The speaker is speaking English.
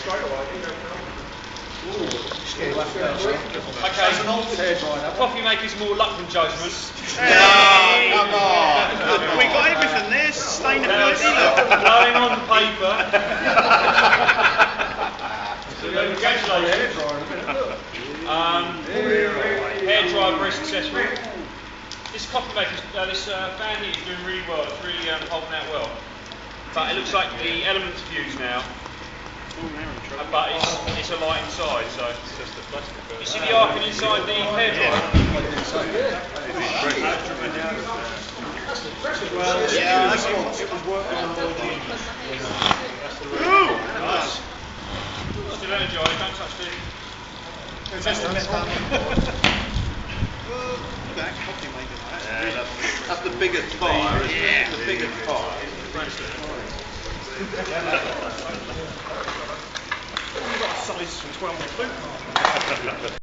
Okay, coffee maker's more luck than judgment. Come on! We got everything there, sustainability. Blowing on the paper. Congratulations. Hairdryer very successful. This coffee maker, this fan heater is doing really well. It's really holding out well. But it looks like the elements fuse now. But it's a light inside, so you see the arcing inside the hairdryer. Well, yeah, that's what it was working on. Nice. Still energized, don't touch the. That coffee maker, That's the biggest fire, isn't it? The biggest fire. You've got a size 12 boot.